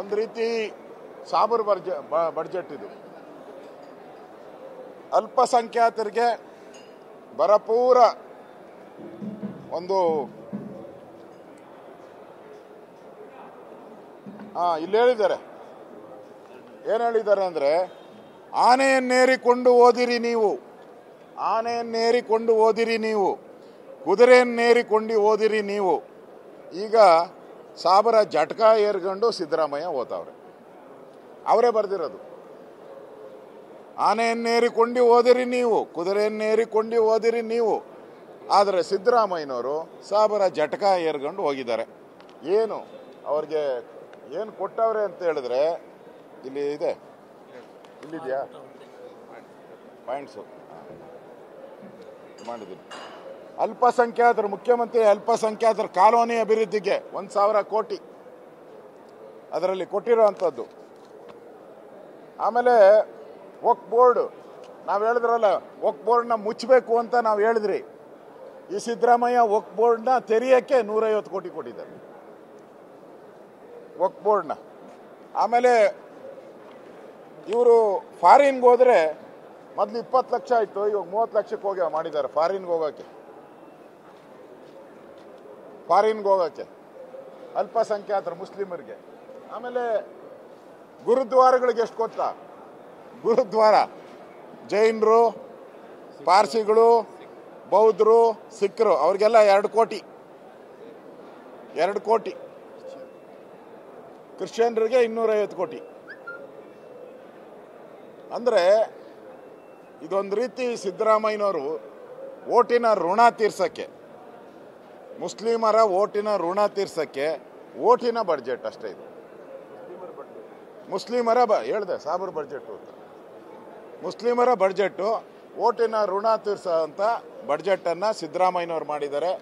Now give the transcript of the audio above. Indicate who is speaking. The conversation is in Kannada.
Speaker 1: ಒಂದು ರೀತಿ ಸಾಬರ್ ಬಡ್ಜೆಟ್ ಇದು. ಅಲ್ಪಸಂಖ್ಯಾತರಿಗೆ ಭರಪೂರ ಒಂದು ಇಲ್ಲಿ ಹೇಳಿದ್ದಾರೆ. ಏನು ಹೇಳಿದ್ದಾರೆ ಅಂದರೆ, ಆನೆಯನ್ನೇರಿಕೊಂಡು ಓದಿರಿ ನೀವು, ಆನೆಯನ್ನೇರಿಕೊಂಡು ಓದಿರಿ ನೀವು, ಕುದುರೆಯನ್ನೇರಿಕೊಂಡು ಓದಿರಿ ನೀವು. ಈಗ ಸಾಬರ ಜಟ್ಕ ಏರ್ಕೊಂಡು ಸಿದ್ದರಾಮಯ್ಯ ಓದ್ತಾವ್ರೆ. ಅವರೇ ಬರೆದಿರೋದು. ಆನೆಯನ್ನೇರಿಕೊಂಡು ಓದಿರಿ ನೀವು, ಕುದುರೆಯನ್ನೇರಿಕೊಂಡು ಓದಿರಿ ನೀವು. ಆದರೆ ಸಿದ್ದರಾಮಯ್ಯನವರು ಸಾಬರ ಜಟ್ಕ ಏರ್ಕೊಂಡು ಹೋಗಿದ್ದಾರೆ. ಏನು ಅವ್ರಿಗೆ ಏನು ಕೊಟ್ಟವ್ರೆ ಅಂತ ಹೇಳಿದ್ರೆ, ಇಲ್ಲಿ ಇದೆ, ಇಲ್ಲಿದೆಯಾ ಪಾಯಿಂಟ್ಸು ಮಾಡಿದ್ದೀನಿ. ಅಲ್ಪಸಂಖ್ಯಾತರು, ಮುಖ್ಯಮಂತ್ರಿ ಅಲ್ಪಸಂಖ್ಯಾತರ ಕಾಲೋನಿ ಅಭಿವೃದ್ಧಿಗೆ 1,000 ಕೋಟಿ ಅದರಲ್ಲಿ ಕೊಟ್ಟಿರೋವಂಥದ್ದು. ಆಮೇಲೆ ವಕ್ಫ್ ಬೋರ್ಡ್, ನಾವು ಹೇಳಿದ್ರಲ್ಲ ವಕ್ಫ್ ಬೋರ್ಡ್ನ ಮುಚ್ಚಬೇಕು ಅಂತ ನಾವು ಹೇಳಿದ್ರಿ. ಈ ಸಿದ್ದರಾಮಯ್ಯ ವಕ್ಫ್ ಬೋರ್ಡ್ನ ತೆರೆಯೋಕ್ಕೆ 150 ಕೋಟಿ ಕೊಟ್ಟಿದ್ದಾರೆ ವಕ್ಫ್ ಬೋರ್ಡ್ನ. ಆಮೇಲೆ ಇವರು ಫಾರಿನ್ಗೆ ಹೋದರೆ ಮೊದಲು 20 ಲಕ್ಷ ಆಯಿತು, ಇವಾಗ 30 ಲಕ್ಷಕ್ಕೆ ಹೋಗಿ ಮಾಡಿದ್ದಾರೆ ಫಾರಿನ್ಗೆ ಹೋಗೋಕ್ಕೆ ಅಲ್ಪಸಂಖ್ಯಾತರು ಮುಸ್ಲಿಮರಿಗೆ. ಆಮೇಲೆ ಗುರುದ್ವಾರಗಳಿಗೆ ಎಷ್ಟು ಗೊತ್ತಾ? ಗುರುದ್ವಾರ ಜೈನರು, ಪಾರ್ಸಿಗಳು, ಬೌದ್ಧರು, ಸಿಖ್ರು ಅವ್ರಿಗೆಲ್ಲ 2 ಕೋಟಿ, 2 ಕೋಟಿ. ಕ್ರಿಶ್ಚಿಯನ್ರಿಗೆ 250 ಕೋಟಿ. ಅಂದರೆ ಇದೊಂದು ರೀತಿ ಸಿದ್ದರಾಮಯ್ಯನವರು ಓಟಿನ ಋಣ ತೀರ್ಸೋಕ್ಕೆ, ಮುಸ್ಲಿಮರ ಓಟಿನ ಋಣ ತೀರ್ಸೋಕ್ಕೆ ಓಟಿನ ಬಡ್ಜೆಟ್ ಅಷ್ಟೇ ಇದು. ಮುಸ್ಲಿಮರ ಹೇಳಿದೆ ಸಾಬರ್ ಬಡ್ಜೆಟ್ಟು ಅಂತ. ಮುಸ್ಲಿಮರ ಬಡ್ಜೆಟ್ಟು ಓಟಿನ ಋಣ ತೀರ್ಸೋ ಅಂತ ಬಡ್ಜೆಟನ್ನು ಸಿದ್ದರಾಮಯ್ಯನವ್ರು ಮಾಡಿದ್ದಾರೆ.